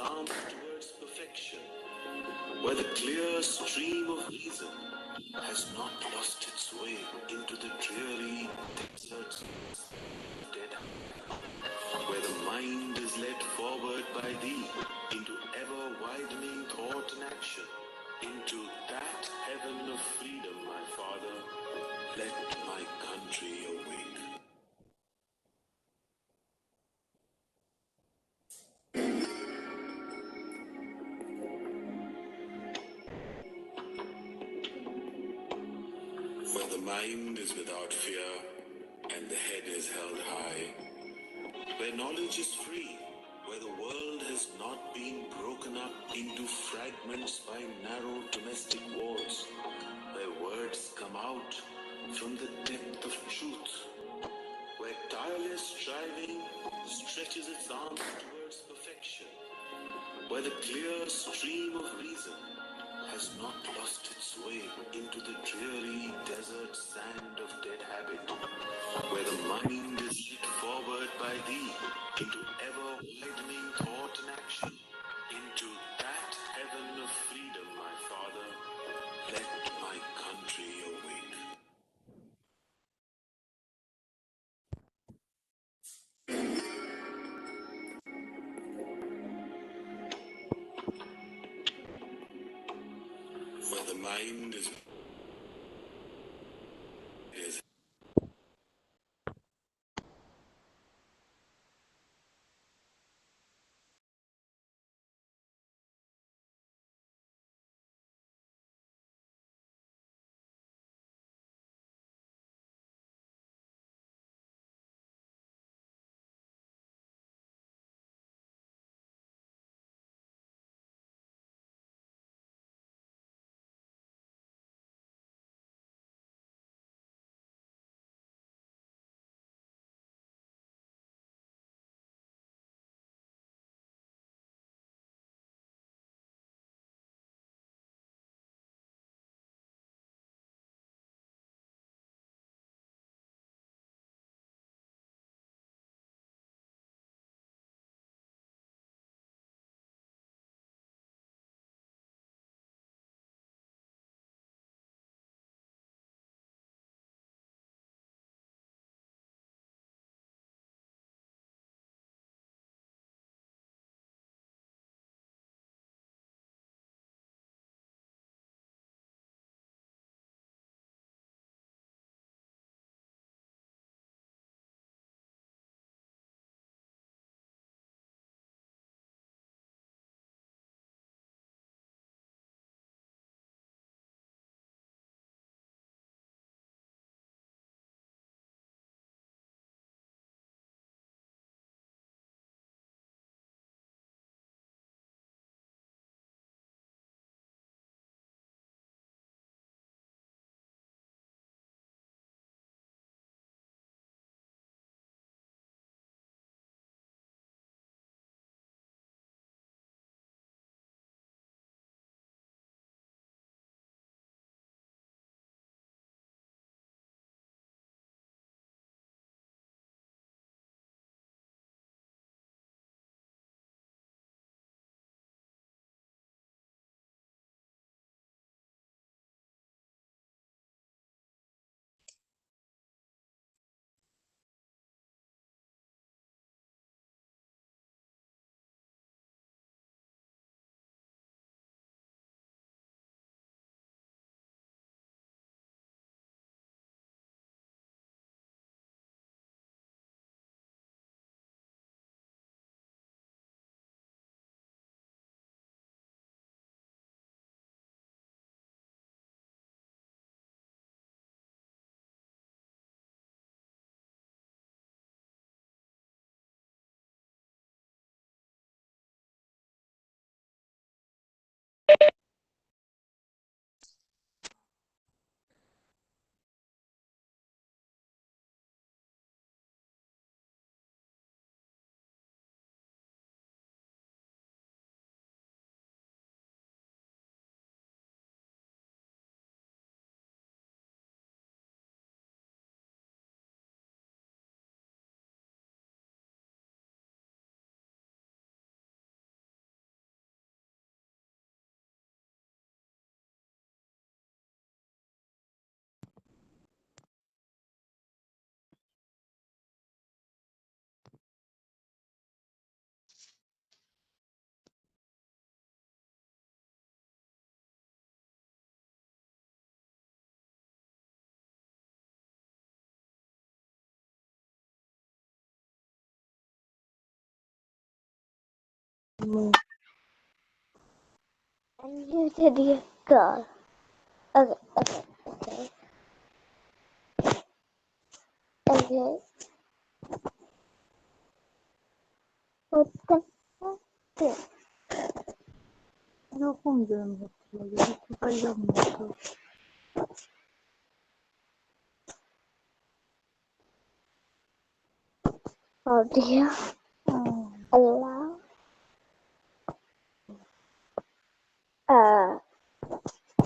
arms towards perfection, where the clear stream of reason has not lost its way into the dreary deserts of dead, where the mind is led forward by thee into ever-widening thought and action, into that heaven of freedom, my Father, let my country awake. Where the mind is without fear and the head is held high, where knowledge is free, where the world has not been broken up into fragments by narrow domestic walls, where words come out from the depth of truth, where tireless striving stretches its arms towards perfection, where the clear stream of reason has not lost its way into the dreary desert sand of dead habit, where the mind is led forward by thee into ever-widening thought and action, into that heaven of freedom, my Father, let my country awake. Where the mind is And you said your girl. Okay. What the fuck? এরকম যেন হচ্ছে লাগে পাইলাম না তো Oh dear. Allah.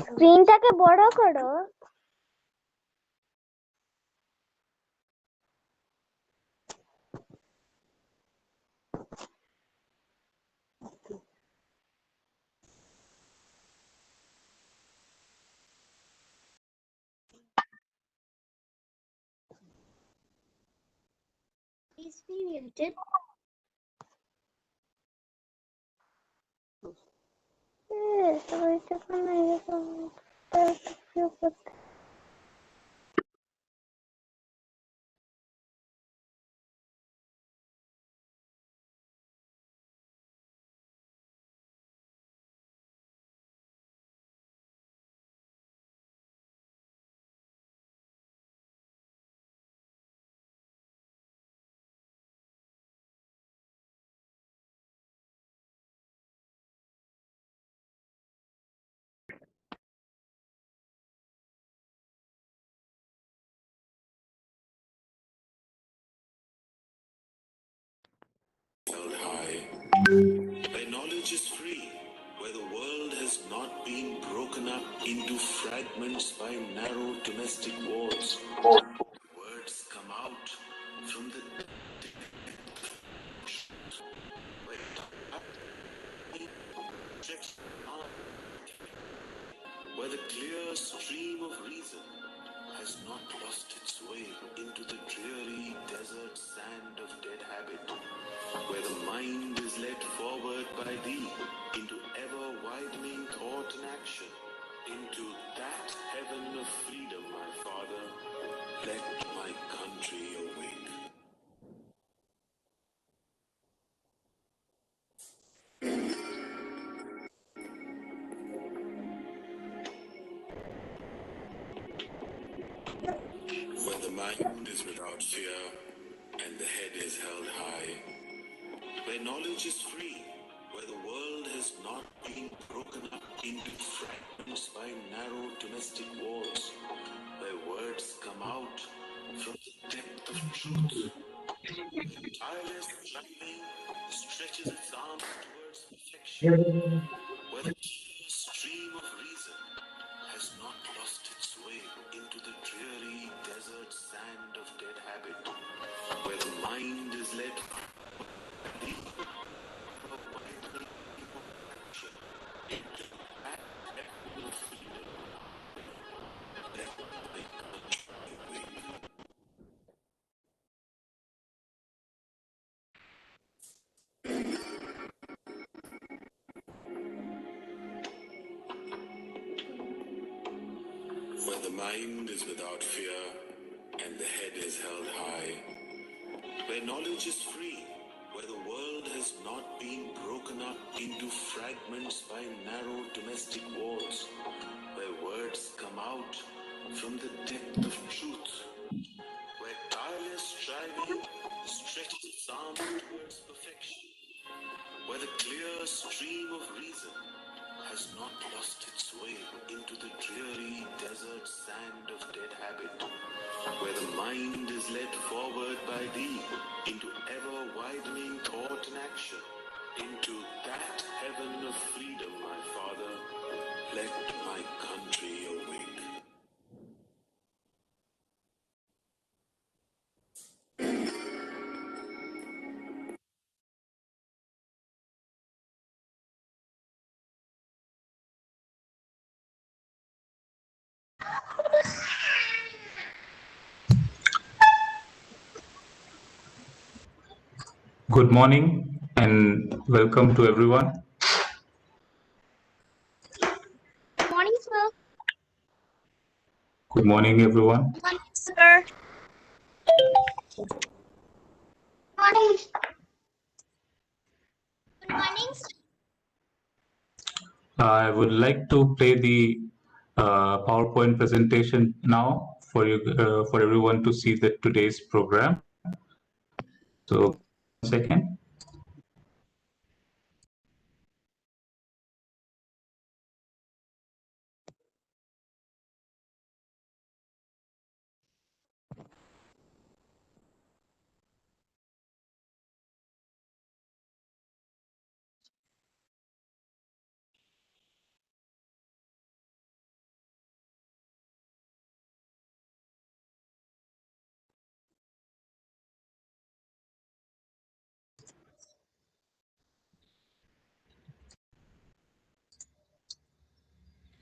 স্ক্রিনটাকে বড় করো। Please be muted. Held high, where knowledge is free, where the world has not been broken up into fragments by narrow domestic walls. Words come out from the where the clear stream of reason has not lost its way into the dreary desert sand of dead habit, where the mind is led forward by thee into ever-widening thought and action, into that heaven of freedom, my Father, let my country awake. Where the mind is without fear and the head is held high, where knowledge is free, where the world has not been broken up into fragments by narrow domestic walls, where words come out from the depth of truth, where tireless striving stretches its arms towards perfection, where the clear stream of reason has not lost its way into the dreary desert sand of dead habit, where the mind is led deep into that heaven of freedom. Let my country wake. Where the mind is without fear and the head is held high, where knowledge is free, where the world has not been broken up into fragments by narrow domestic walls, where words come out from the depth of truth, where tireless striving stretches its arms towards perfection, where the clear stream of reason has not lost its way into the dreary desert sand of dead habit, where the mind is led forward by thee into ever-widening thought and action, into that heaven of freedom, my Father, let my country awake. Good morning and welcome to everyone. Good morning, sir. Good morning, everyone. Good morning, sir. Good morning. Good morning, sir. I would like to play the PowerPoint presentation now for you, for everyone to see today's program. So, 1 second.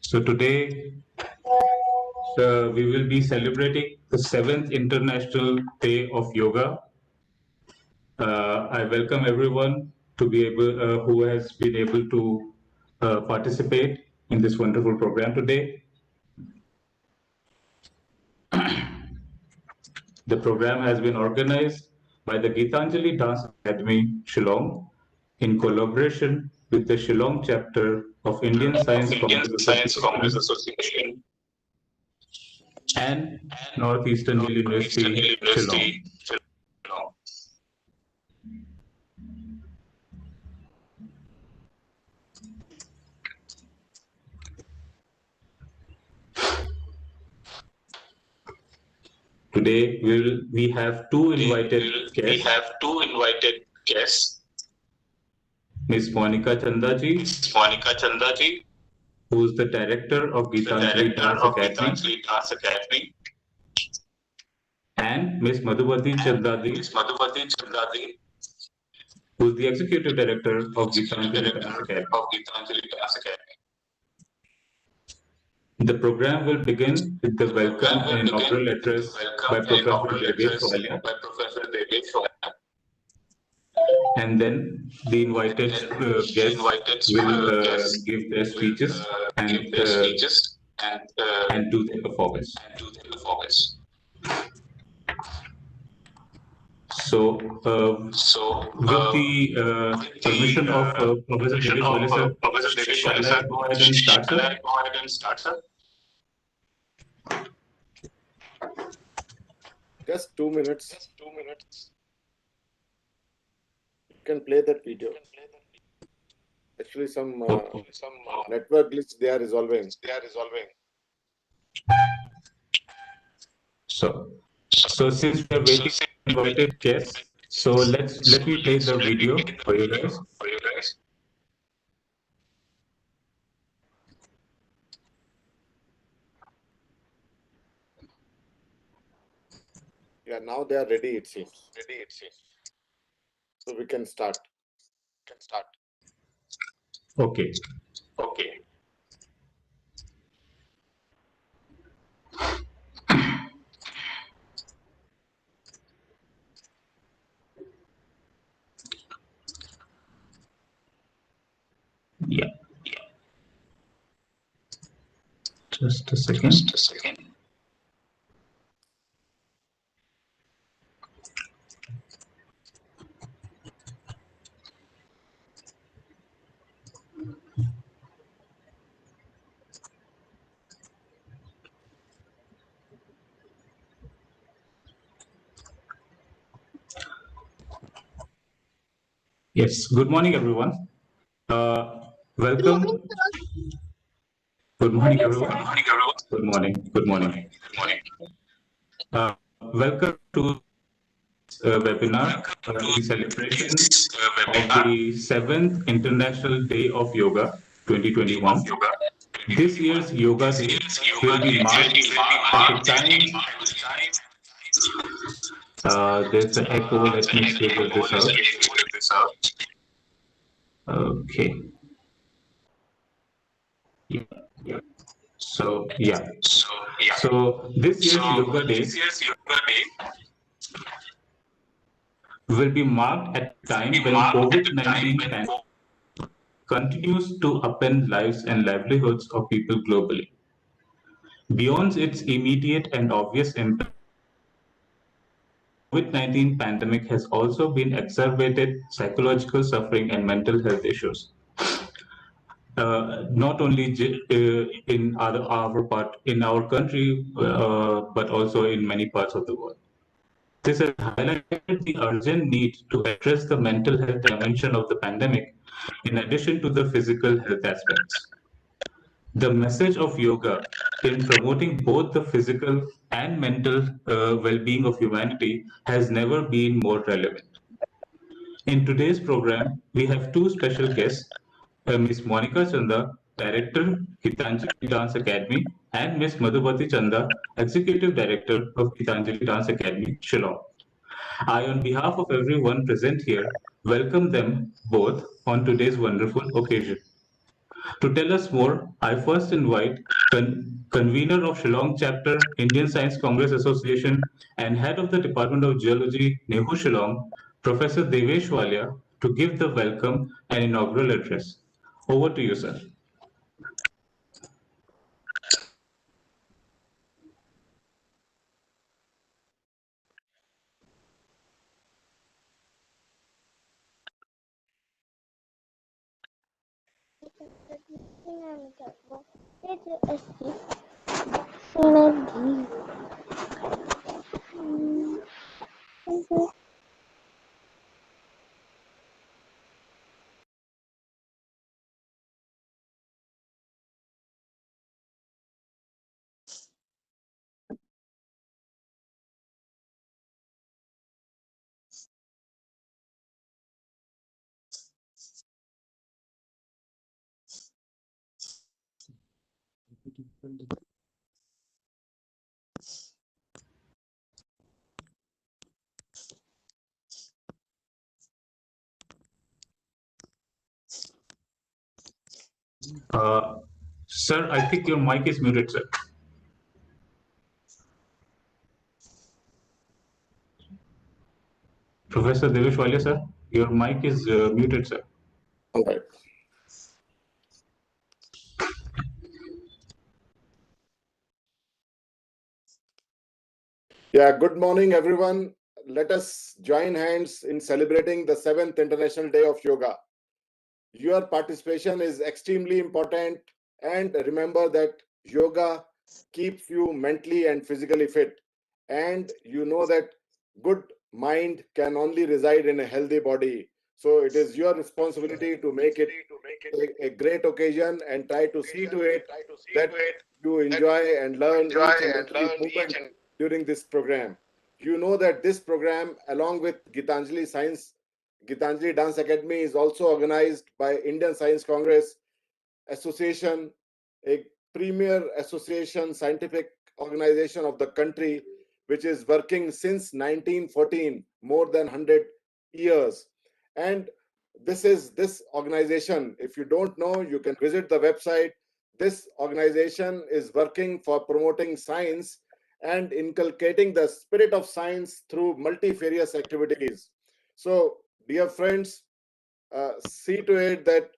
So today we will be celebrating the 7th International Day of Yoga. I welcome everyone to be able who has been able to participate in this wonderful program today. The program has been organized by the Gitanjali Dance Academy, Shillong, in collaboration with the Shillong Chapter of Indian Science Congress Association and Northeastern University, Shillong. Today we have two invited guests. Ms. Monica Chandaji, who is the director of Gitanjali Dance Academy, and Ms. Madhuvati Chandaji, who is the executive director of Gitanjali Dance Academy. The program will begin with the welcome and inaugural address by Professor Devesh Walia, and then the invited guests will give their speeches and do their performance. So, with the permission of Professor Devesh Walia, sir, shall I go ahead and start, sir? Just 2 minutes. You can play that video. Actually, some network glitch they are resolving. So since we are waiting for invited guests, so let me play the video for you guys. Yeah, now they are ready, it seems. So we can start. Okay. Yeah. Just a second. Yes. Good morning, everyone. Welcome. Good morning, everyone. Good morning. Welcome to webinar in celebration of the 7th International Day of Yoga 2021. This year's Yoga Day will be marked at a time. There's an echo. Let me figure this out. Okay. Yeah. So this year's Yoga Day will be marked at a time when COVID-19 pandemic continues to upend lives and livelihoods of people globally. Beyond its immediate and obvious impact, COVID-19 pandemic has also been exacerbated psychological suffering and mental health issues. not only in our country, but also in many parts of the world. This has highlighted the urgent need to address the mental health dimension of the pandemic, in addition to the physical health aspects. The message of yoga in promoting both the physical and mental well-being of humanity has never been more relevant. In today's program, we have two special guests, Ms. Monica Chanda, Director, Gitanjali Dance Academy, and Ms. Madhubati Chanda, Executive Director of Gitanjali Dance Academy, Shillong. I, on behalf of everyone present here, welcome them both on today's wonderful occasion. To tell us more, I first invite convener of Shillong Chapter, Indian Science Congress Association, and head of the Department of Geology, NEHU Shillong, Professor Devesh Walia, to give the welcome and inaugural address. Over to you, sir. Sir, I think your mic is muted, sir. Professor Devesh Walia, sir, your mic is muted, sir. All right. Yeah, good morning, everyone. Let us join hands in celebrating the 7th International Day of Yoga. Your participation is extremely important, and remember that yoga keeps you mentally and physically fit. And you know that good mind can only reside in a healthy body. So it is your responsibility to make it a great occasion and try to see to it that you enjoy and learn each and every moment during this program. You know that this program, along with Gitanjali Dance Academy, is also organized by Indian Science Congress Association, a premier association, scientific organization of the country, which is working since 1914, more than 100 years. And this organization, if you don't know, you can visit the website. This organization is working for promoting science and inculcating the spirit of science through multifarious activities. So, dear friends, see to it that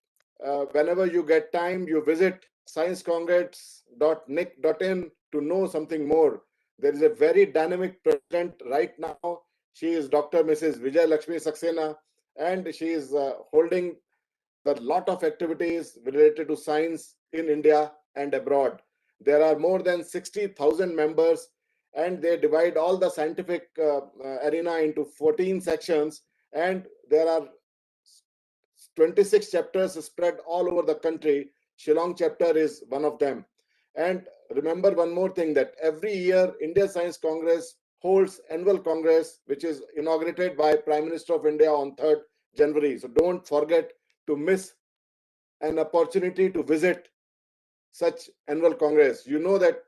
whenever you get time, you visit sciencecongress.nic.in to know something more. There is a very dynamic president right now. She is Dr. Mrs. Vijay Lakshmi Saxena, and she is holding a lot of activities related to science in India and abroad. There are more than 60,000 members, and they divide all the scientific arena into 14 sections, and there are 26 chapters spread all over the country. Shillong chapter is one of them. And remember one more thing, that every year India Science Congress holds annual congress, which is inaugurated by Prime Minister of India on 3rd January. So don't forget to miss an opportunity to visit such annual congress. You know that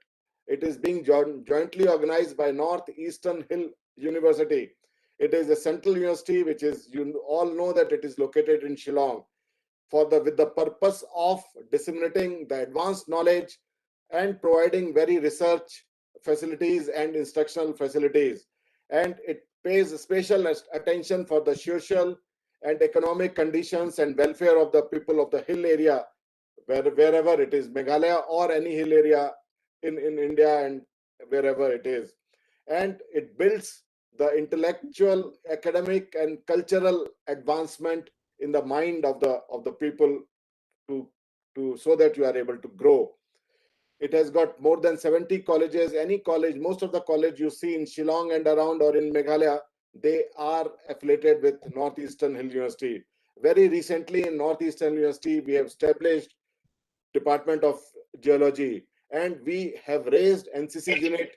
it is being jointly organized by Northeastern Hill University. It is a central university, which is, you all know that it is located in Shillong, with the purpose of disseminating the advanced knowledge and providing very research facilities and instructional facilities. And it pays special attention for the social and economic conditions and welfare of the people of the hill area, wherever it is, Meghalaya or any hill area in India and wherever it is. And it builds the intellectual, academic, and cultural advancement in the mind of the people to so that you are able to grow. It has got more than 70 colleges. Any college, most of the college you see in Shillong and around or in Meghalaya, they are affiliated with Northeastern Hill University. Very recently in Northeastern University, we have established Department of Geology, and we have raised NCC unit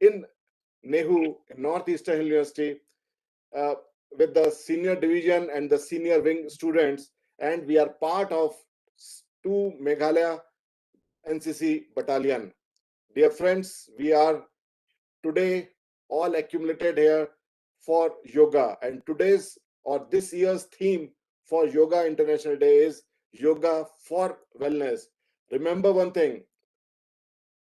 in NEHU, Northeastern Hill University, uh, with the senior division and the senior wing students, and we are part of two Meghalaya NCC battalion. Dear friends, we are today all accumulated here for yoga, and today's or this year's theme for Yoga International Day is Yoga for Wellness. Remember one thing,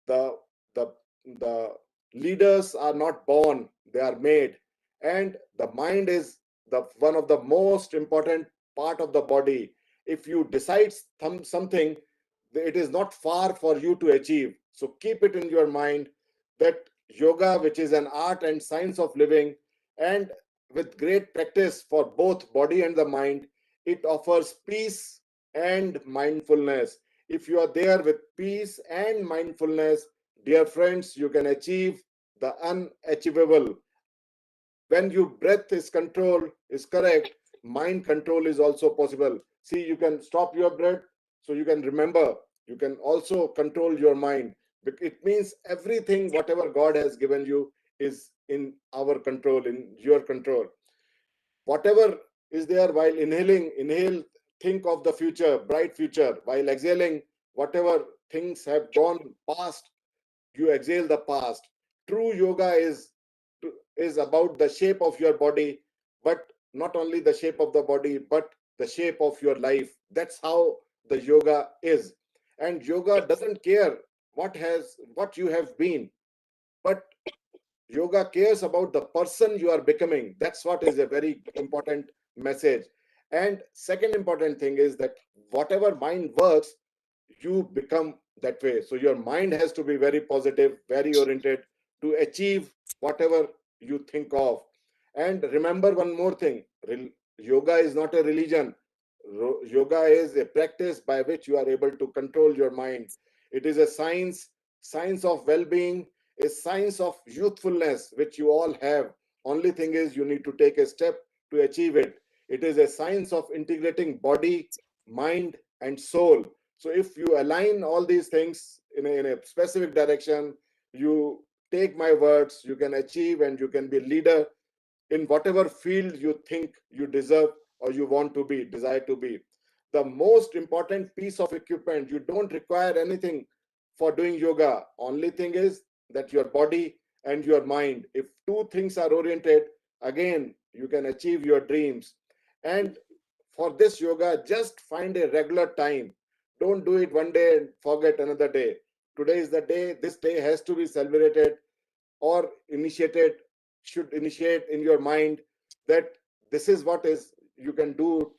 the the the leaders are not born, they are made, and the mind is the one of the most important part of the body. If you decide something, it is not far for you to achieve. So keep it in your mind that yoga, which is an art and science of living, and with great practice for both body and the mind, it offers peace and mindfulness. If you are there with peace and mindfulness, dear friends, you can achieve the unachievable. When your breath is control is correct, mind control is also possible. See, you can stop your breath, so you can remember. You can also control your mind. It means everything, whatever God has given you, is in our control, in your control. Whatever is there, while inhaling, inhale, think of the future, bright future. While exhaling, whatever things have gone past, you exhale the past. True yoga is about the shape of your body, but not only the shape of the body, but the shape of your life. That's how the yoga is. And yoga doesn't care what you have been, but yoga cares about the person you are becoming. That's what is a very important message. And second important thing is that whatever mind works, you become that way. So your mind has to be very positive, very oriented to achieve whatever you think of. And remember one more thing, yoga is not a religion. Yoga is a practice by which you are able to control your mind. It is a science of well-being, a science of youthfulness, which you all have. Only thing is you need to take a step to achieve it. It is a science of integrating body, mind, and soul. So if you align all these things in a specific direction, you take my words, you can achieve and you can be a leader in whatever field you think you deserve or you want to be, desire to be. The most important piece of equipment, you don't require anything for doing yoga. Only thing is that your body and your mind. If two things are oriented, again, you can achieve your dreams. And for this yoga, just find a regular time. Don't do it one day and forget another day. Today is the day, this day has to be celebrated or initiated, should initiate in your mind that this is what is you can do.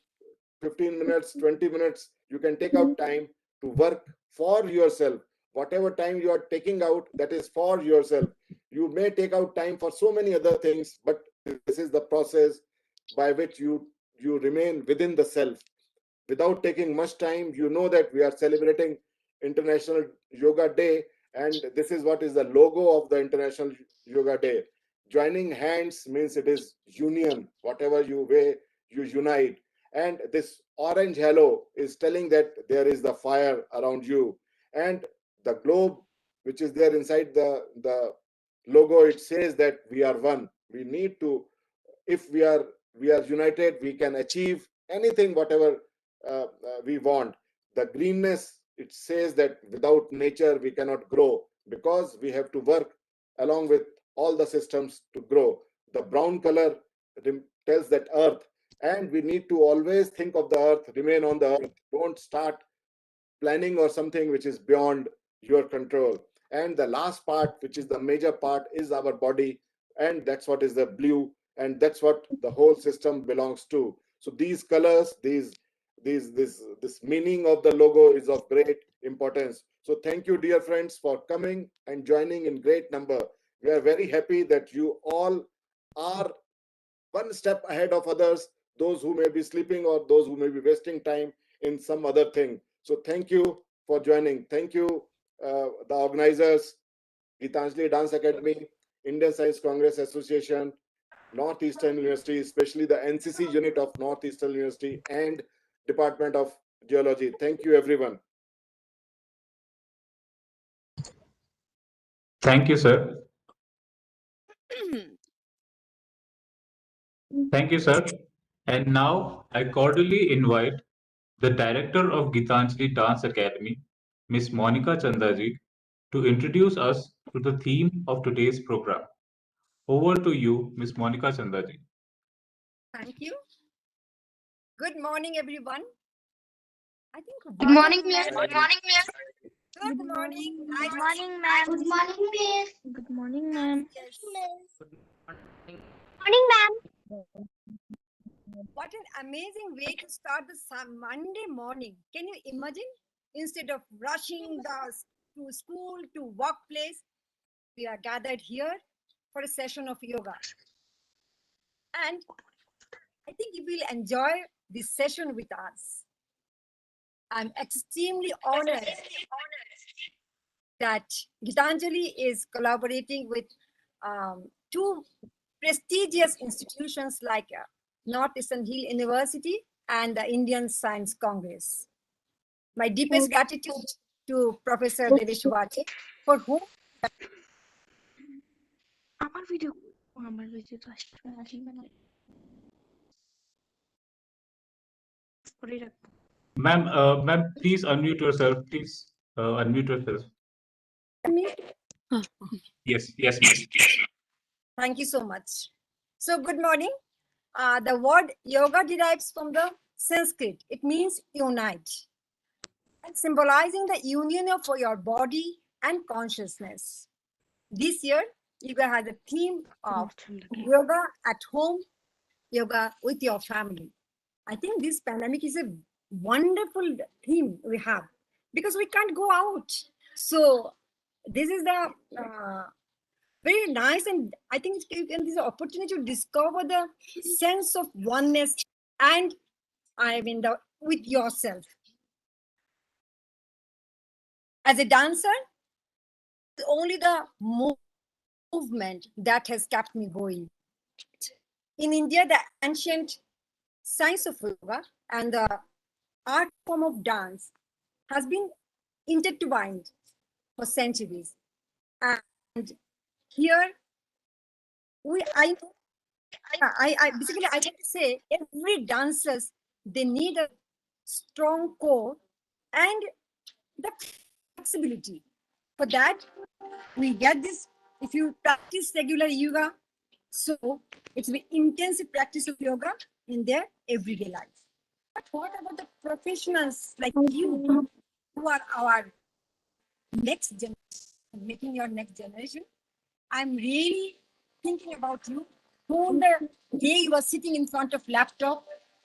15 minutes, 20 minutes, you can take out time to work for yourself. Whatever time you are taking out, that is for yourself. You may take out time for so many other things, but this is the process by which you remain within the self. Without taking much time, you know that we are celebrating International Yoga Day, and this is what is the logo of the International Yoga Day. Joining hands means it is union. Whatever you way, you unite. And this orange halo is telling that there is the fire around you. And the globe, which is there inside the logo, it says that we are one. We need to, if we are united, we can achieve anything whatever we want. The greenness, it says that without nature we cannot grow, because we have to work along with all the systems to grow. The brown color tells that earth, and we need to always think of the earth, remain on the earth. Don't start planning or something which is beyond your control. And the last part, which is the major part, is our body, and that's what is the blue, and that's what the whole system belongs to. So these colors, this meaning of the logo is of great importance. So thank you, dear friends, for coming and joining in great number. We are very happy that you all are one step ahead of others, those who may be sleeping or those who may be wasting time in some other thing. So thank you for joining. Thank you, the organizers, Gitanjali Dance Academy, Indian Science Congress Association, Northeastern University, especially the NCC unit of Northeastern University and Department of Geology. Thank you, everyone. Thank you, sir. Thank you, sir. And now I cordially invite the director of Gitanjali Dance Academy, Miss Monica Chandaji, to introduce us to the theme of today's program. Over to you, Miss Monica Chandaji. Thank you. Good morning, everyone. I think Good morning, miss. Good morning. Good morning. Good morning, ma'am. Good morning, miss. Good morning, ma'am. Yes. Morning, ma'am. What an amazing way to start the Monday morning. Can you imagine? Instead of rushing to school, to workplace, we are gathered here for a session of yoga. And I think you will enjoy this session with us. I'm extremely honored that Gitanjali is collaborating with two prestigious institutions like Northeastern Hill University and the Indian Science Congress. My deepest gratitude to Professor Devesh Vati, for whom আমার video তো করে রাখবো। Ma'am, please unmute yourself. Please unmute yourself. Yes, yes, ma'am. Thank you so much. So good morning. The word yoga derives from the Sanskrit. It means unite, and symbolizing the union of your body and consciousness. This year, yoga has a theme of yoga at home, yoga with your family. I think this pandemic is a wonderful theme we have because we can't go out. So this is the very nice, and I think this is an opportunity to discover the sense of oneness and with yourself. As a dancer, it's only the movement that has kept me going. In India, the ancient science of yoga and the art form of dance has been intertwined for centuries. And here, I basically I want to say every dancers, they need a strong core and the flexibility. For that, we get this. If you practice regular yoga, so it's the intensive practice of yoga in their everyday life. But what about the professionals like you, who are our next generation, making your next generation? I'm really thinking about you. Whole the day you are sitting in front of laptop,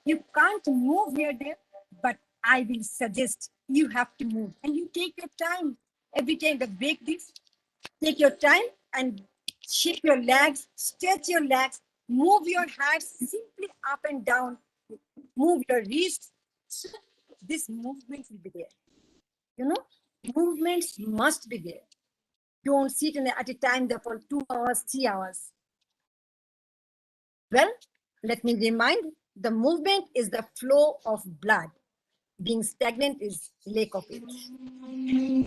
you can't move here there, but I will suggest you have to move, and you take your time every time the break this. Take your time and shake your legs, stretch your legs, move your hands simply up and down, move your wrists. So this movement will be there. You know, movements must be there. Don't sit at a time there for 2 hours, 3 hours. Well, let me remind, the movement is the flow of blood. Being stagnant is lack of it.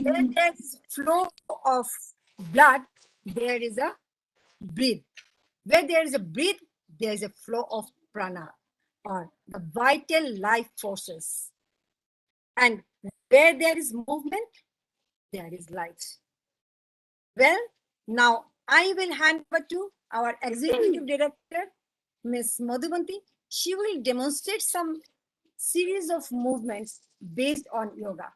Where there is flow of blood, there is a breathe. Where there is a breathe, there is a flow of prana, or the vital life forces. And where there is movement, there is life. Well, now I will hand over to our executive director, Ms. Madhuvanti. She will demonstrate some series of movements based on yoga.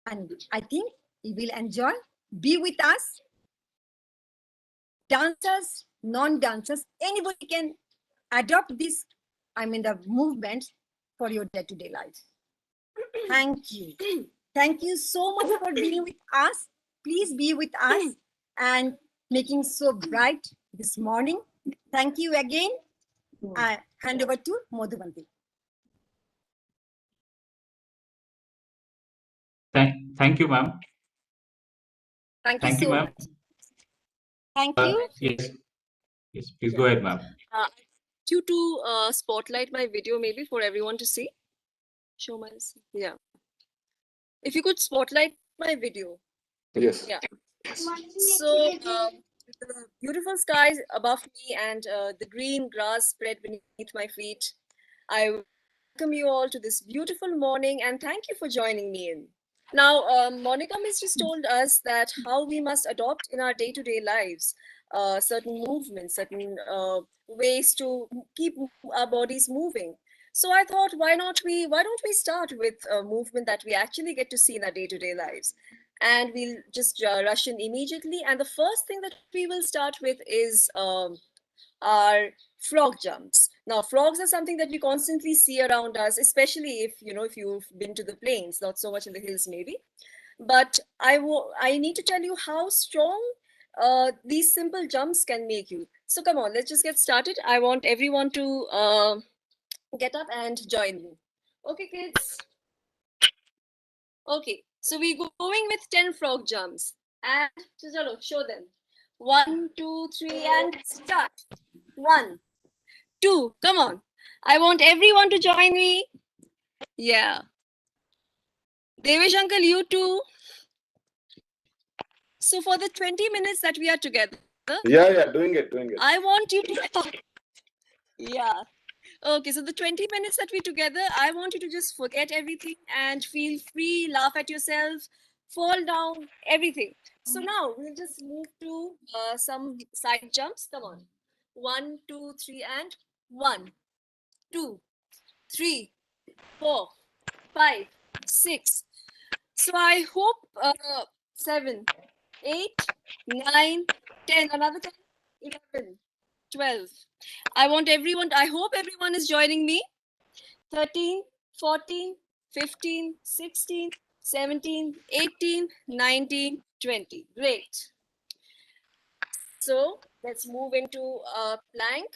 And I think you will enjoy. Be with us. Dancers, non-dancers, anybody can adopt this, the movements for your day-to-day life. Thank you. Thank you so much for being with us. Please be with us and making so bright this morning. Thank you again. I hand over to Madhuvanti. Thank you, ma'am. Thank you Thank you, so ma'am. much. Thank you. Yes. Yes, please go ahead, ma'am. You to spotlight my video maybe for everyone to see. Show my, yeah. If you could spotlight my video. Yes. Yeah. So the beautiful skies above me and the green grass spread beneath my feet. I welcome you all to this beautiful morning and thank you for joining me in. Now, Monica has just told us that how we must adopt in our day-to-day lives certain movements, certain ways to keep our bodies moving. So I thought, why don't we start with a movement that we actually get to see in our day-to-day lives? And we'll just rush in immediately. And the first thing that we will start with is our frog jumps. Now, frogs are something that we constantly see around us, especially if you've been to the plains, not so much in the hills maybe. But I need to tell you how strong these simple jumps can make you. So come on, let's just get started. I want everyone to get up and join me. Okay, kids. Okay, so we're going with 10 frog jumps. And chalo, show them. 1, 2, 3, and start. 1, 2, come on. I want everyone to join me. Yeah. Devesh uncle, you too. So for the 20 minutes that we are together, Yeah, doing it. I want you to yeah. Okay, so the 20 minutes that we're together, I want you to just forget everything and feel free, laugh at yourself, fall down, everything. So now we'll just move to some side jumps. Come on. 1, 2, 3, and 1, 2, 3, 4, 5, 6. So I hope 7, 8, 9, 10, another 10, 11, 12. I hope everyone is joining me. 13, 14, 15, 16, 17, 18, 19, 20. Great. So let's move into a plank.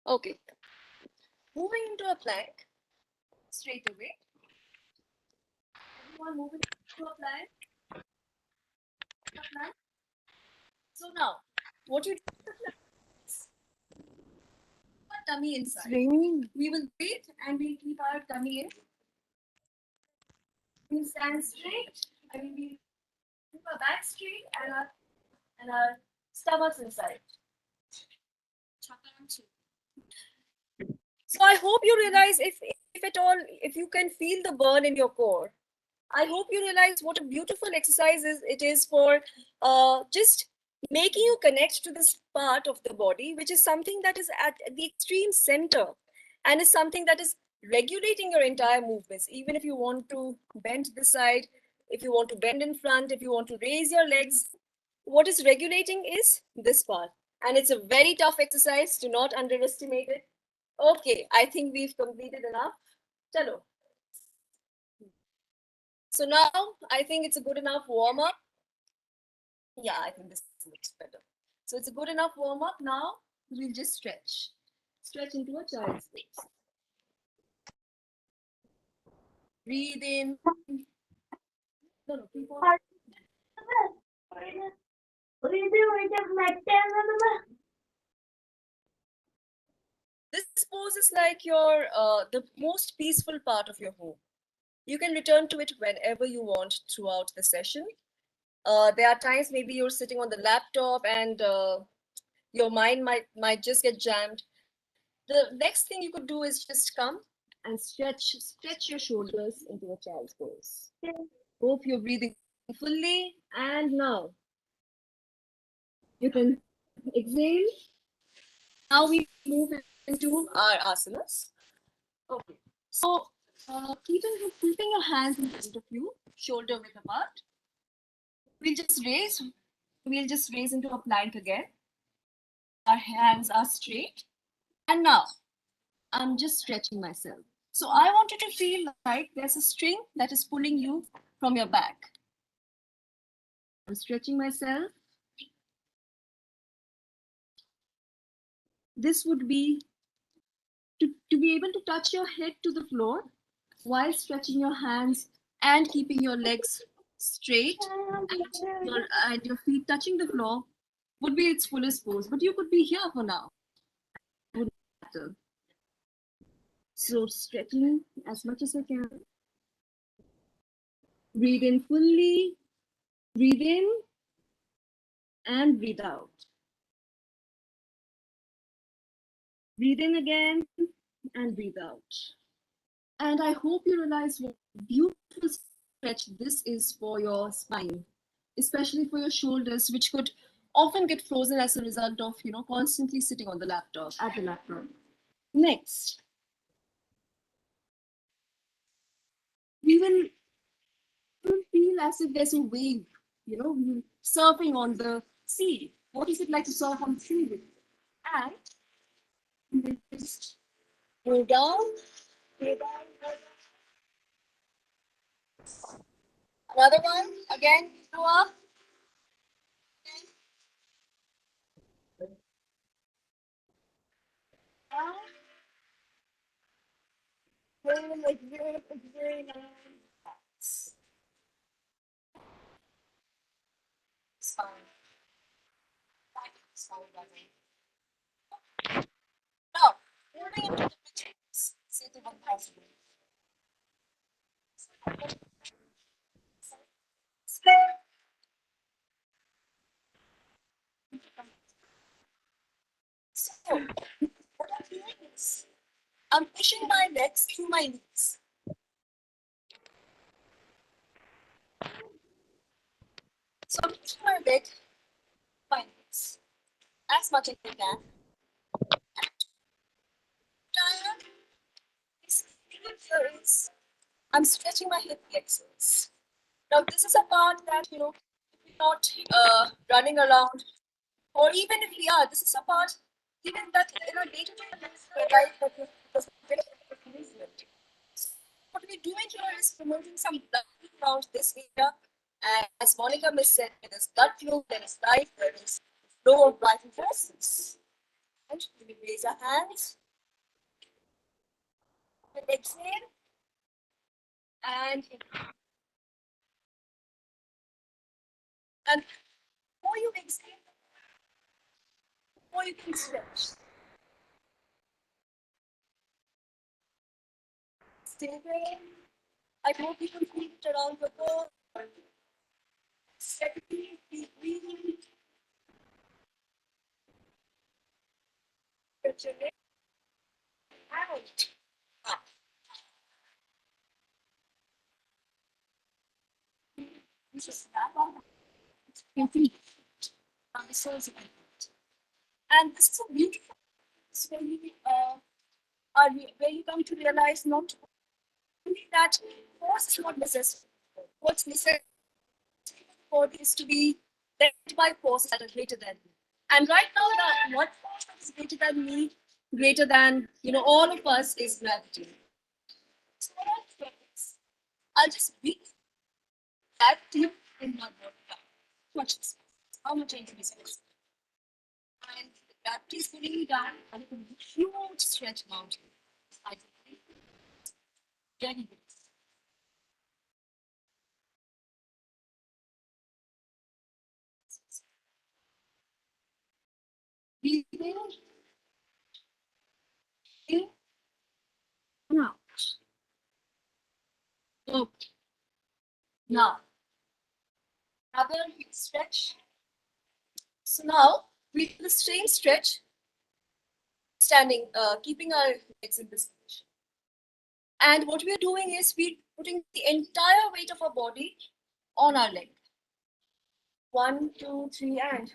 Okay. Moving into a plank straight away. Everyone moving into a plank. So now, what you do is our tummy inside. We will breathe and we'll keep our tummy in. We'll stand straight. I mean, we'll keep our back straight and our stomachs inside. So I hope you realize if at all, if you can feel the burn in your core, I hope you realize what a beautiful exercise it is for just making you connect to this part of the body, which is something that is at the extreme center and is something that is regulating your entire movements. Even if you want to bend this side, if you want to bend in front, if you want to raise your legs, what is regulating is this part. And it's a very tough exercise. Do not underestimate it. Okay, I think we've completed enough. Chalo. So now I think it's a good enough warm up. Yeah, I think this looks better. So it's a good enough warm up. Now we'll just stretch. Stretch into a child's pose. Breathe in. No, keep on. This pose is like your the most peaceful part of your home. You can return to it whenever you want throughout the session. There are times maybe you're sitting on the laptop and your mind might just get jammed. The next thing you could do is just come and stretch your shoulders into a child's pose. Hope you're breathing fully. And now you can exhale. Now we move into our asanas. Okay. So keeping your hands in front of you, shoulder width apart. We'll just raise into a plank again. Our hands are straight. And now I'm just stretching myself. So I want you to feel like there's a string that is pulling you from your back. I'm stretching myself. This would be to be able to touch your head to the floor while stretching your hands and keeping your legs straight and your feet touching the floor would be its fullest pose. But you could be here for now. It wouldn't matter. So stretching as much as I can. Breathe in fully, breathe in and breathe out. Breathe in again and breathe out. And I hope you realize what beautiful stretch this is for your spine, especially for your shoulders, which could often get frozen as a result of, constantly sitting on the laptop, at the laptop. Next, we will feel as if there's a wave, surfing on the sea. What is it like to surf on the sea? And we will just go down, go down, go down. Another one, again, go up. Down. Very nice. Spine. Now, moving into the pitches, seated and possible. So, what I'm doing is, I'm pushing my legs through my knees. So, I'm pushing my leg, my knees, as much as I can. And this here is, I'm stretching my hip flexors. Now, this is a part that, if we're not running around, or even if we are, this is a part, even that in our day-to-day life, that because movement. So what we're doing here is promoting some blood flow around this area. And as Monica Miss said, there is blood flow, there is life, there is flow of vital forces. And we will raise our hands. We exhale. And before you exhale, before you can stretch. Stay there. I hope you can feel it around your core. Steadily, keep breathing. Stretch your leg out. Up. This is that one. Your feet on the soles of your feet. And this is a beautiful place where where you come to realize not only that force is not necessary. What's necessary for this to be led by forces that are greater than me. And right now, what force is greater than me, greater than all of us, is gravity. So what I'll do is, I'll just breathe that deep in my body. Watch this. How much I can space. And the gravity is pulling me down, and it's a huge stretch mountain. I think very good. Breathe in, out. Okay. Now, another big stretch. So now we do the same stretch, standing, keeping our legs in this position. And what we're doing is we're putting the entire weight of our body on our leg. 1, 2, 3, and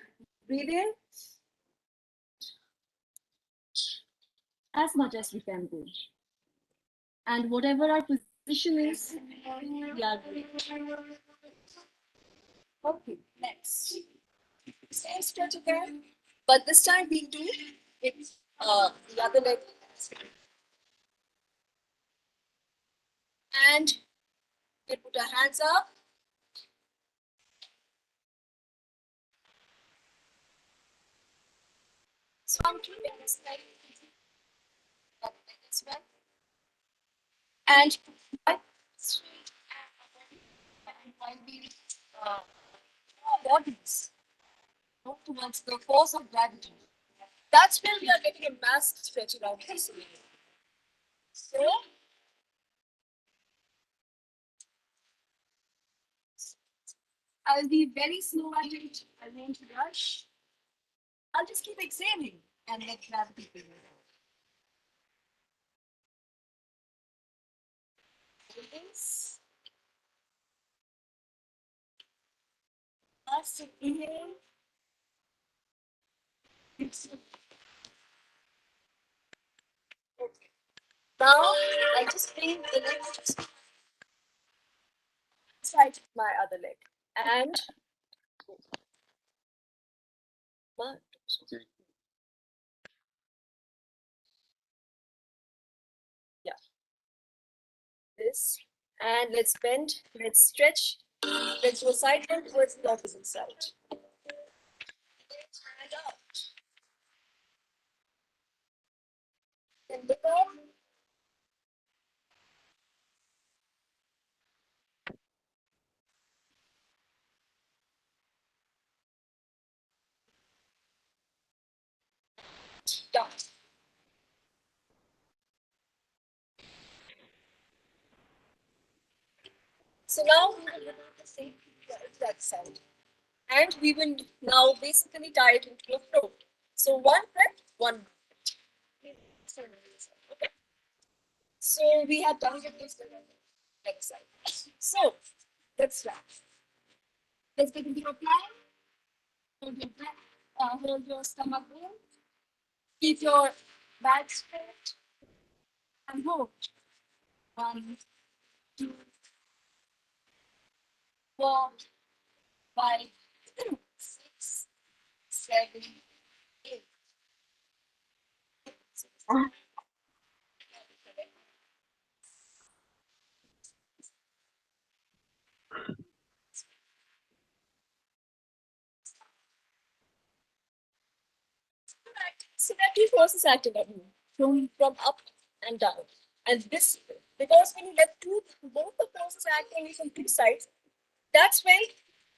breathe in as much as we can do. And whatever our position is, we are doing. Okay, next. Same stretch again, but this time we do it the other leg. And we put our hands up. So I'm keeping this leg as well. And straight our bodies towards the force of gravity. That's where we are getting a massive stretch around this area. So, I'll be very slow at it. I won't rush. I'll just keep exhaling and let gravity figure it out. This. Last inhale. Okay. Now, I just bring the leg side of my other leg. And one, yeah, this. And let's bend, let's stretch, let's go sideward towards the opposite side. And out. And look up. Down. So now we will remove the same that side. And we will now basically tie it into a flow. So one breath, one breath. Okay. So we have done with this next side. So let's start. Let's get into a plank. Hold your breath, hold your stomach in. Keep your back straight and hold. 1, 2, 4, 5, 6, 7, 8. So there are two forces acting on you, from up and down. And this, because when you let both the forces act on you from two sides, that's when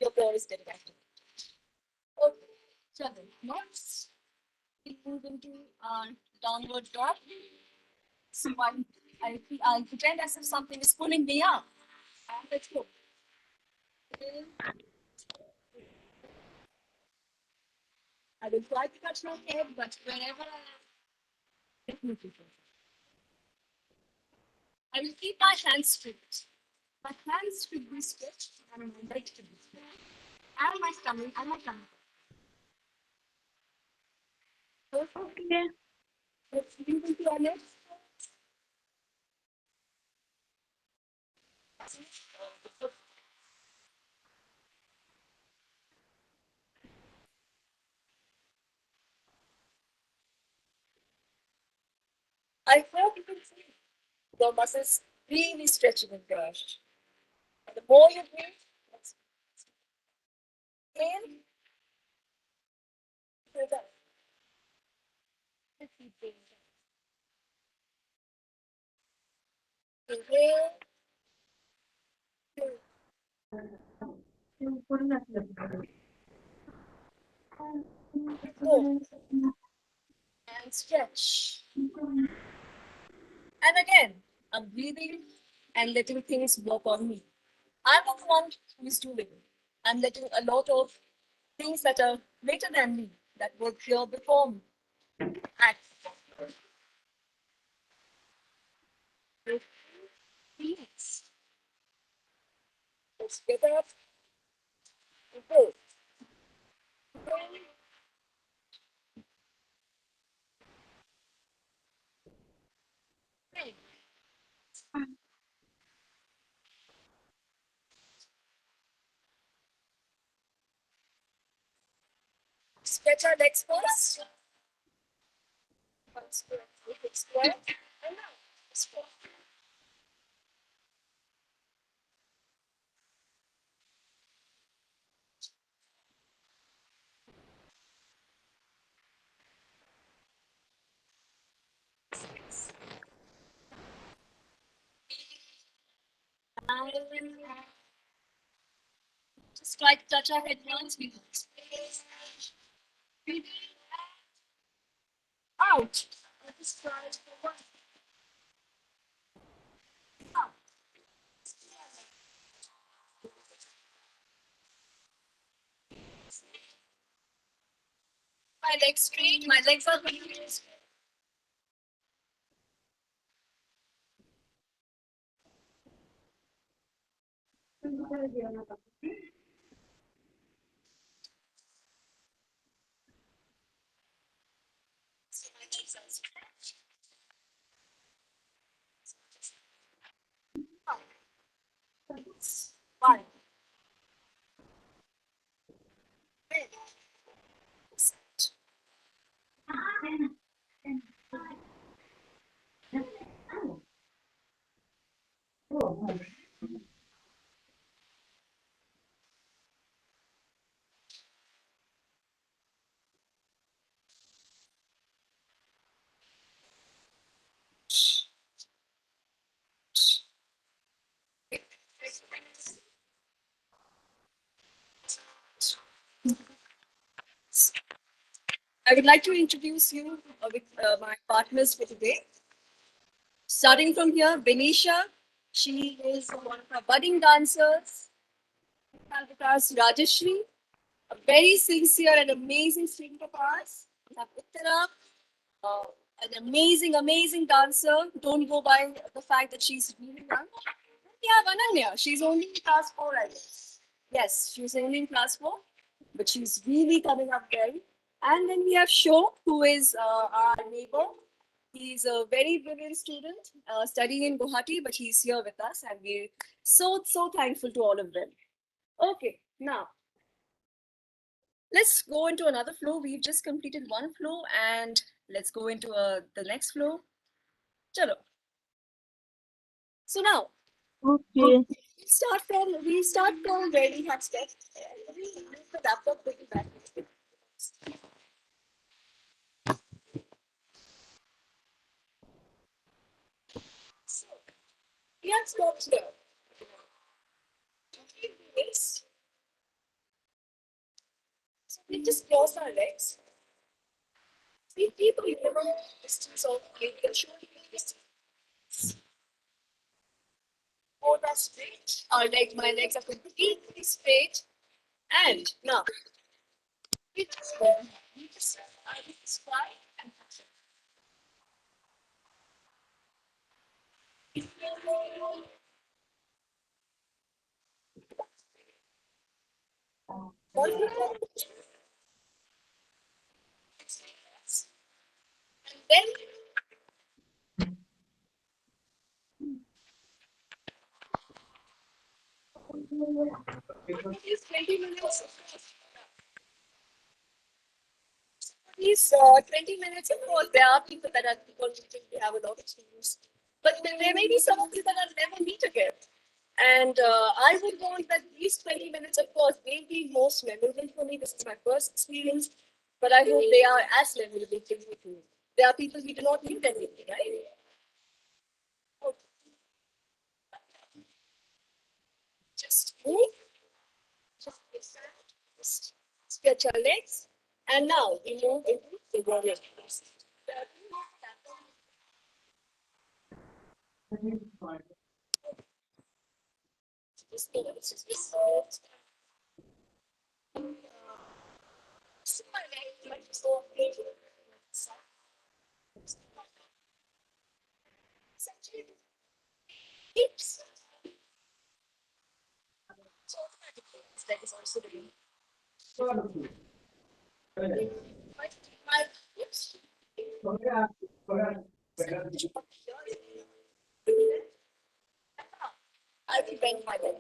your core is getting activated. Okay, so then next we move into our downward dog. So I'll pretend as if something is pulling me up. And let's go. I will try to touch my head, but whenever I will keep my hands straight. My hands should be stretched and my legs should be stretched. And my stomach and my tummy. Okay. Let's move into our next. I hope you can see the muscles really stretching and crushed. And the more you breathe, inhale, breathe out. Inhale, go, and stretch. And again, I'm breathing and letting things work on me. I'm not the one who is doing it. I'm letting a lot of things that are greater than me, that work here before me, act. Please, let's get up and go. Stretch our legs first. One square, big square, and now square. Just try to touch our head once. We out. Just try to go one. My legs straight. My legs are really straight. One. I would like to introduce you with my partners for today. Starting from here, Benisha. She is one of our budding dancers. And with us, Rajashri, a very sincere and amazing student of ours. We have Uttara, uh, an amazing dancer. Don't go by the fact that she's really young. We have Ananya. She's only in class 4, I guess. Yes, she's only in class 4, but she's really coming up well. And then we have Shok, who is our neighbor. He's a very brilliant student studying in Guwahati, but he's here with us, and we're so thankful to all of them. Okay, now let's go into another flow. We've just completed one flow, and let's go into the next flow. Chalo. So now Okay. we start from where we have stepped. We move the laptop little back. So we have stopped here. This. So we just cross our legs. We keep a minimum distance of 8 shoulder distance. Both are straight. My legs are completely straight. And now we just fly and touch it. One more. And then these 20 minutes. These 20 minutes, of course, there are people that are people who think they have a lot of experience. But there may be some of you that I'll never meet again. And I would want that these 20 minutes, of course, may be most memorable for me. This is my first experience, but I hope they are as memorable for you too. There are people we do not meet every day, right? So just move, just stretch our legs, and now we move into the warrior pose. Just go, just go. See my leg, like so. Hips. So that is also doing. My hips. I will bend my leg.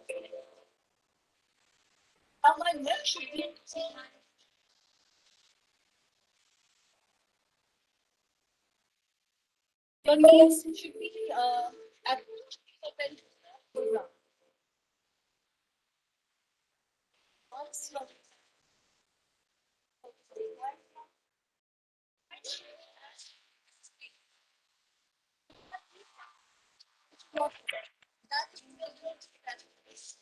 Now my neck should be your knees should be at open to the ground. Once your that is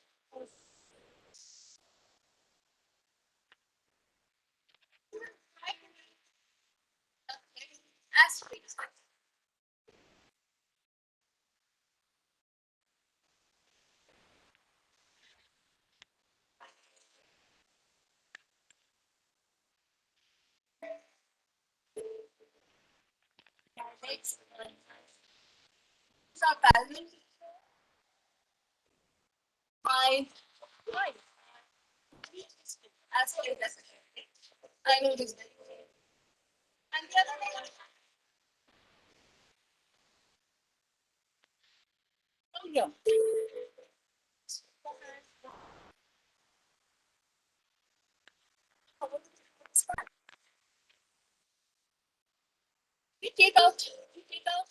sides. These are balance. My right. As well as necessary. I know this. And the other thing. Oh, yeah. We take out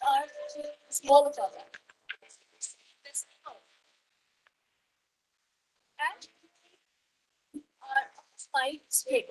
our smaller color. This and our spine straight.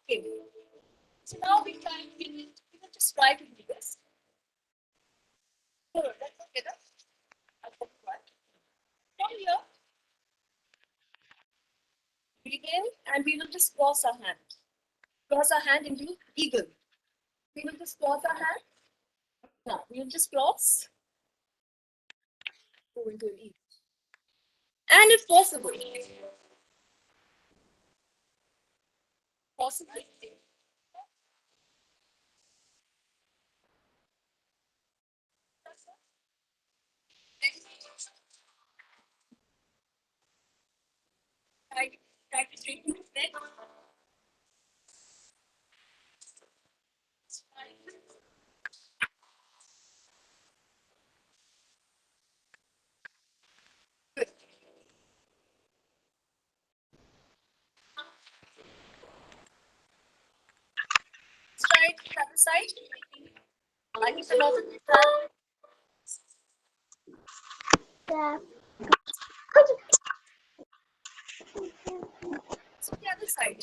Okay. So now we can just try to do this. No, that's okay. I'll tell you what. From here, begin, and we will just cross our hand. Cross our hand into eagle. We will just cross our hand. Now we will just cross. Go into an eagle. And if possible, possibly. Try to straighten his neck. Good. Straight to the other side. I need to know the so the other side.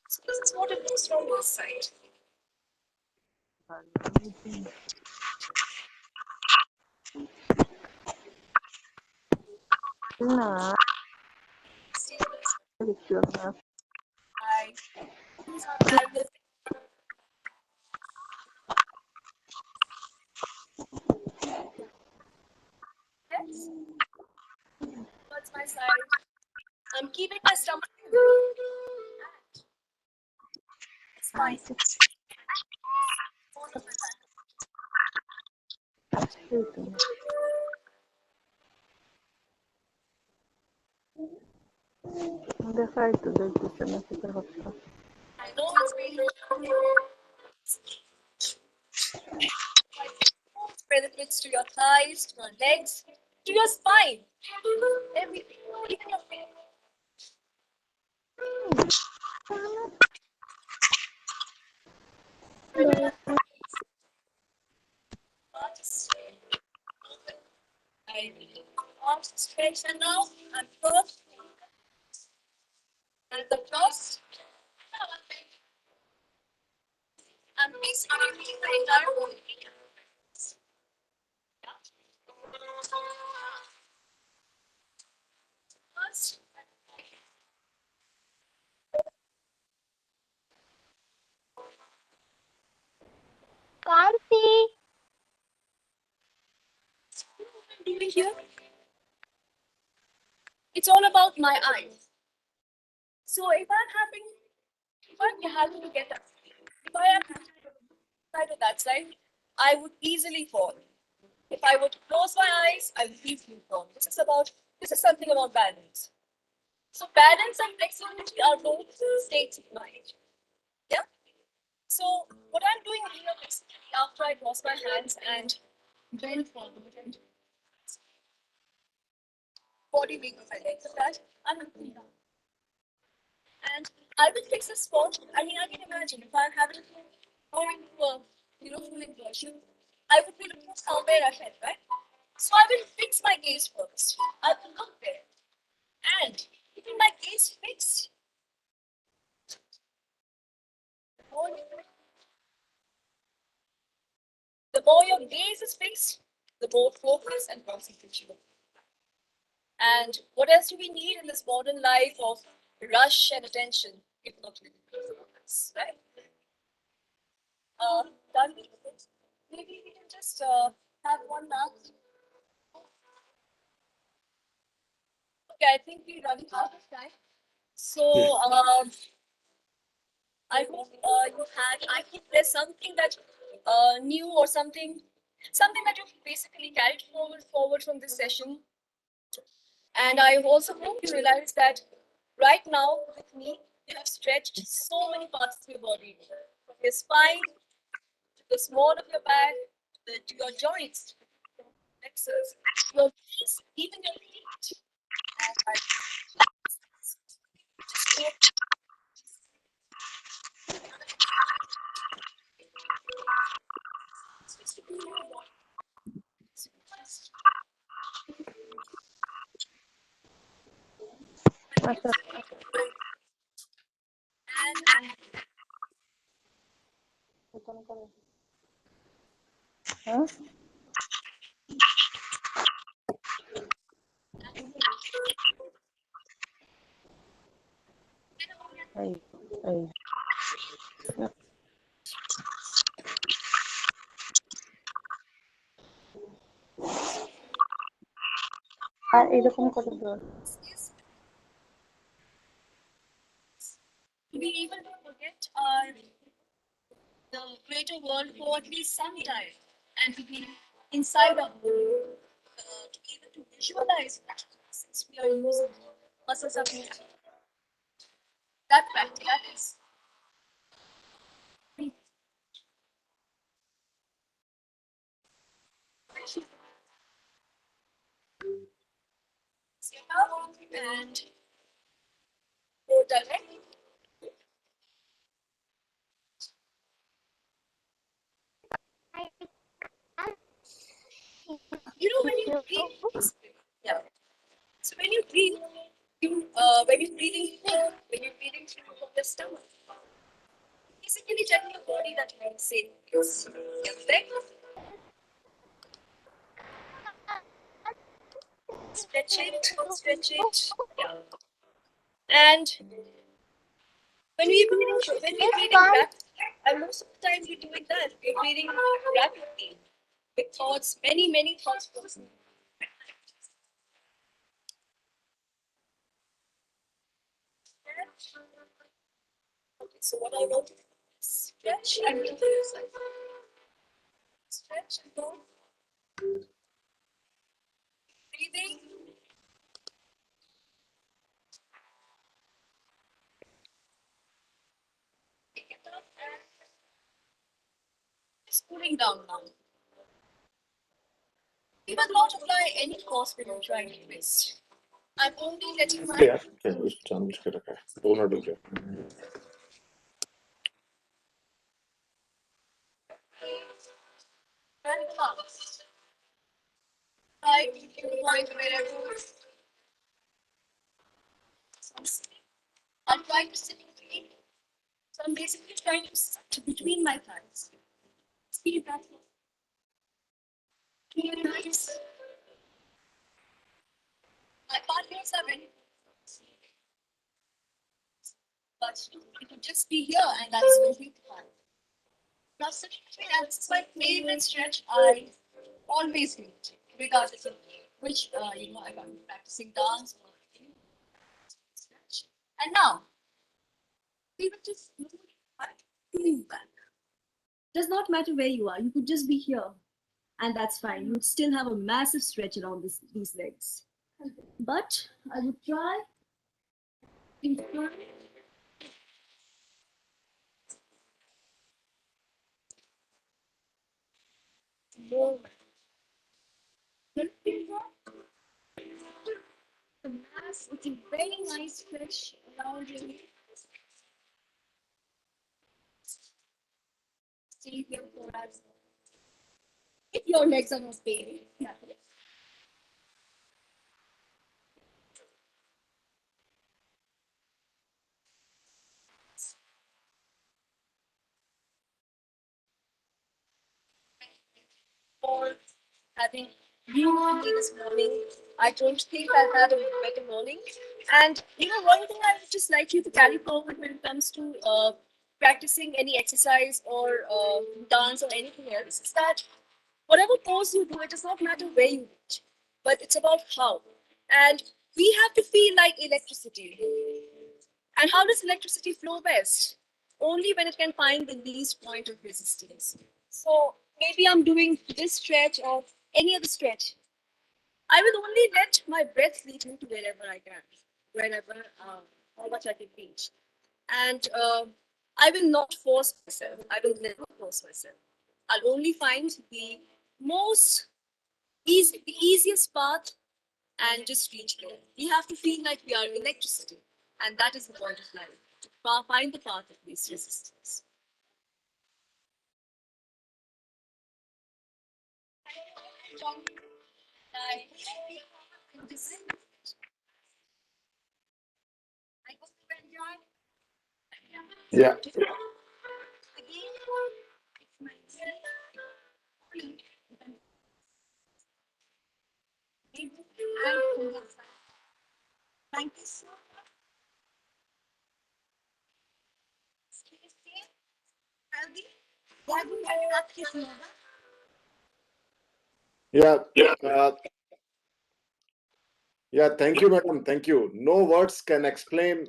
So this is what it looks from this side. I use our pelvis. Yes. Towards my side. I'm keeping my stomach. Spine. All of my back. I know it's really spread it to your thighs, to your legs, to your spine. Everything. Even your face. I arms stretch and now I'm crossed and the cross. I'm basically reading the entire body. First, Karthi. doing here, it's all about my eyes. So if I'm having to get up, if I am having to side or that side, I would easily fall. If I were to close my eyes, I would easily fall. This is something about balance. So balance and flexibility are both states of mind. Yeah. So what I'm doing here basically after I cross my hands and bend forward and body weight of my legs of that, I'm looking down. And I will fix a spot. I mean, I can imagine if I'm having going to a full inversion, I would be looking somewhere ahead, right? So I will fix my gaze first. I will look there. And keeping my gaze fixed, the more your gaze is fixed, the more focus and concentration. And what else do we need in this modern life of rush and attention, if not focus, right? Done with this. Maybe we can just have one last. Okay, I think we're running out of time. So I hope I hope there's something that new or something that you basically carried forward from this session. And I also hope you realize that right now with me, you have stretched so many parts of your body, from your spine to the small of your back, to your joints, flexors, your knees, even your feet. And I just hope just to do your body. And এরকম করে ধর to be able to forget the greater world for at least some time and to be inside of to be able to visualize that since we are using muscles of that practice that is and go directly. You know when you breathe, yeah. So when you breathe, when you're breathing in, when you're breathing through from your stomach, basically telling your body that you are safe. Your leg, stretch it, yeah. And when we're breathing rapidly, and most of the time we're doing that, we're breathing rapidly with thoughts, many thoughts. Okay, so what I want to do is stretch and do this. Stretch and go. Breathing. Pick it up and just cooling down now. We will not apply any force when you're trying to twist. I'm only letting my यार क्या उस जानबूझ के रखा है दोनों डूब जाए hand relax. Try to point wherever. I'm trying to sit between. So I'm basically trying to sit between my thighs. See that. Nice. My partners are ready. But it would just be here, and that's completely fine. Now, sitting between, and this is my favorite stretch. I always do it, regardless of which, if I'm practicing dance or stretch. And now, we will just move back. Does not matter where you are. You could just be here, and that's fine. You would still have a massive stretch around these legs. But I would try in front. No. The mass, it's a very nice stretch around your stay here for us. If your legs are not paining. Yeah. For having you with me this morning. I don't think I've had a better morning. And one thing I would just like you to carry forward when it comes to practicing any exercise or dance or anything else is that whatever pose you do, it does not matter where you reach, but it's about how. And we have to feel like electricity. And how does electricity flow best? Only when it can find the least point of resistance. So maybe I'm doing this stretch or any other stretch. I will only let my breath lead me to wherever I can, wherever, how much I can reach. And I will not force myself. I will never force myself. I'll only find the most the easiest path and just reach there. We have to feel like we are electricity. And that is the point of life, to find the path of least resistance. Yeah. Thank you so much. Stay safe, healthy. God will have his number. Yeah. Uh, yeah. Thank you, madam. Thank you. No words can explain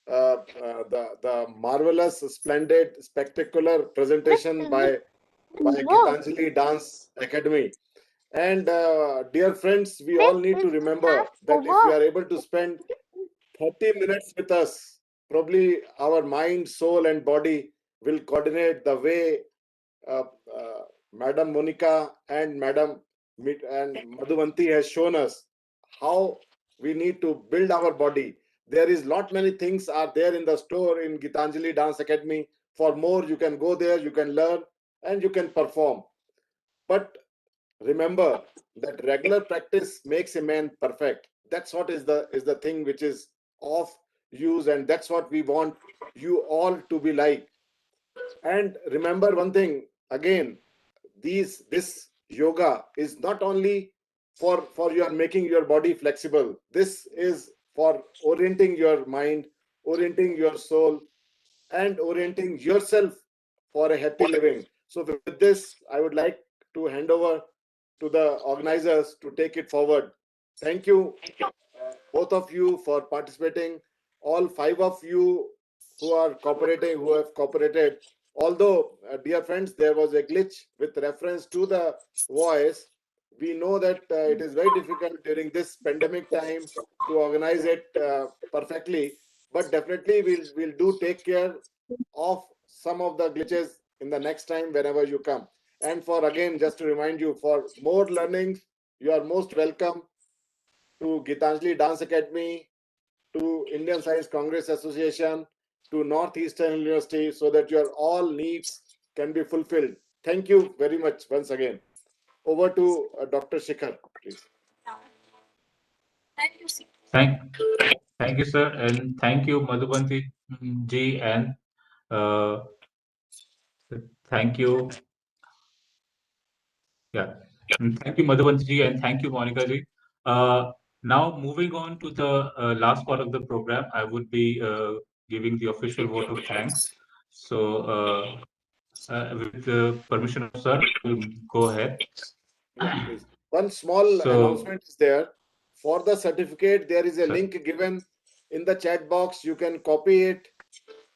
the marvelous, splendid, spectacular presentation by Gitanjali Dance Academy. And dear friends, we all need to remember that if we are able to spend 30 minutes with us, probably our mind, soul, and body will coordinate the way uh, uh, Madam Monica and Madam and Madhuvanti has shown us how we need to build our body. There is lot many things are there in the store in Gitanjali Dance Academy. For more, you can go there, you can learn, and you can perform. But remember that regular practice makes a man perfect. That's what is the thing which is of use, and that's what we want you all to be like. And remember one thing again, this yoga is not only for your making your body flexible. This is for orienting your mind, orienting your soul, and orienting yourself for a happy living. So with this, I would like to hand over to the organizers to take it forward. Thank you, both of you, for participating. All five of you who are cooperating, who have cooperated. Although, dear friends, there was a glitch with reference to the voice. We know that it is very difficult during this pandemic time to organize it perfectly, but definitely we'll do take care of some of the glitches in the next time whenever you come. And for again, just to remind you, for more learnings, you are most welcome to Gitanjali Dance Academy, to Indian Science Congress Association, to Northeastern University, so that your all needs can be fulfilled. Thank you very much once again. Over to Dr. Shikhar, please. Thank you, sir. Thank you, sir, and thank you, Madhubanti ji, and uh, thank you, yeah, thank you, Madhubanti ji, and thank you, Monica ji. Now, moving on to the last part of the program, I would be giving the official vote of thanks. So, with the permission of sir, we'll go ahead. Yeah, please. One small So, announcement is there. For the certificate, there is a sir, link given in the chat box. You can copy it,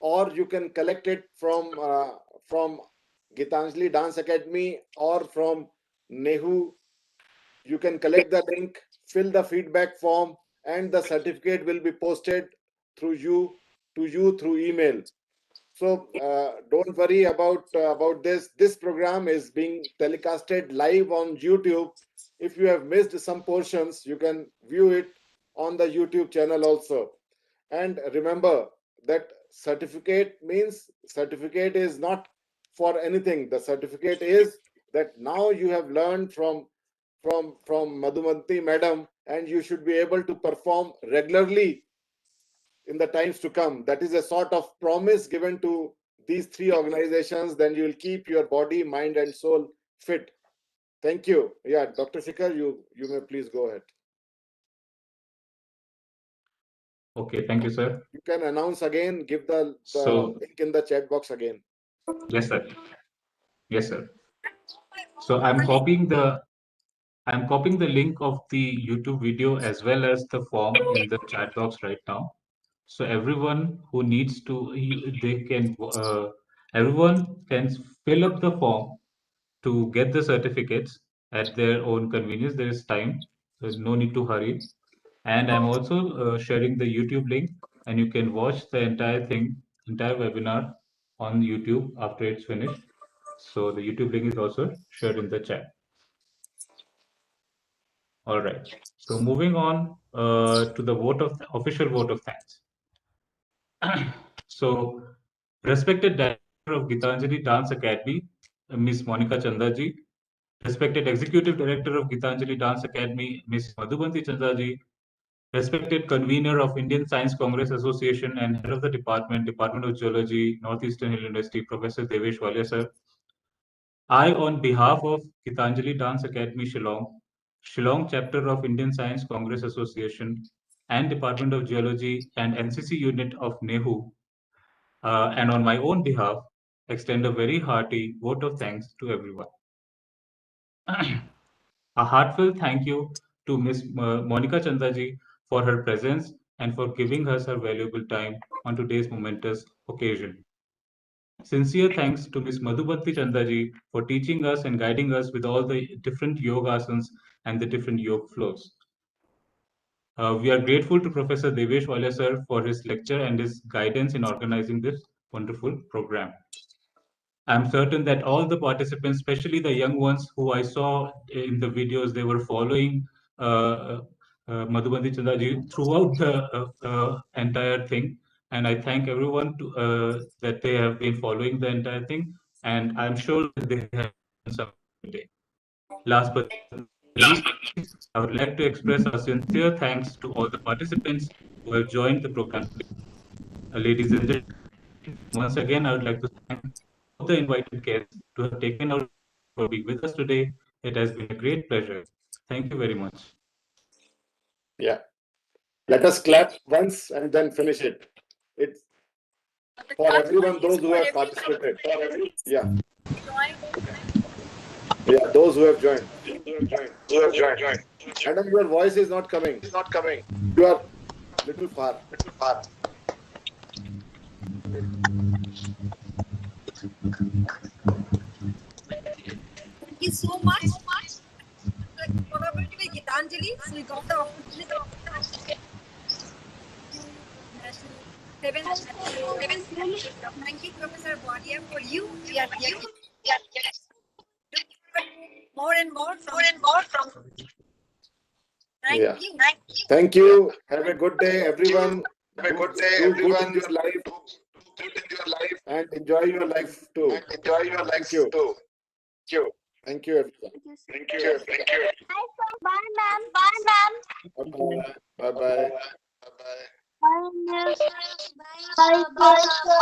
or you can collect it from Gitanjali Dance Academy or from NEHU. You can collect the link, fill the feedback form, and the certificate will be posted through you to you through email. So don't worry about this. This program is being telecasted live on YouTube. If you have missed some portions, you can view it on the YouTube channel also. And remember that certificate is not for anything. The certificate is that now you have learned from Madhumanti madam, and you should be able to perform regularly in the times to come. That is a sort of promise given to these three organizations. Then you will keep your body, mind, and soul fit. Thank you. Yeah, Dr. Shikhar, you may please go ahead. Okay, thank you, sir. You can announce again, give the link in the chat box again. Yes, sir. Yes, sir. So I'm copying the link of the YouTube video as well as the form in the chat box right now. So everyone who needs to, everyone can fill up the form to get the certificates at their own convenience. There is time, there's no need to hurry. And I'm also sharing the YouTube link, and you can watch the entire webinar on YouTube after it's finished. So the YouTube link is also shared in the chat. All right. So moving on to the official vote of thanks. So, respected director of Gitanjali Dance Academy, Miss Monica Chandaji, respected executive director of Gitanjali Dance Academy, Miss Madhubanti Chandaji, respected convener of Indian Science Congress Association and head of the Department of Geology, Northeastern Hill University, Professor Devesh Walia sir. I, on behalf of Gitanjali Dance Academy Shillong, Shillong chapter of Indian Science Congress Association, and Department of Geology and NCC unit of NEHU, and on my own behalf, extend a very hearty vote of thanks to everyone. A heartfelt thank you to Ms. Monica Chandaji for her presence and for giving us her valuable time on today's momentous occasion. Sincere thanks to Ms. Madhubanti Chandaji for teaching us and guiding us with all the different yoga asanas and the different yoga flows. We are grateful to Professor Devesh Walia sir for his lecture and his guidance in organizing this wonderful program. I'm certain that all the participants, especially the young ones who I saw in the videos, they were following Madhubanti Chandaji throughout the entire thing. And I thank everyone that they have been following the entire thing. And I'm sure that they have done something today. Last but not least, I would like to express our sincere thanks to all the participants who have joined the program today. Ladies and gentlemen, once again, I would like to thank all the invited guests to have taken out for being with us today. It has been a great pleasure. Thank you very much. Yeah. Let us clap once and then finish it. It's for everyone, those who have participated. Yeah. Yeah, those who have joined. Madam, your voice is not coming. You are little far. Thank you so much. Probably Gitanjali, so we got the opportunity. Thank you, Professor Walia, for you. We are here. More and more from. Yeah. Thank you. Have a good day, everyone. Do good in your life and enjoy your life too. Thank you. Thank you, everyone. Bye, ma'am. Bye, ma'am. Bye-bye. Bye-bye. Bye, miss. Bye, sir.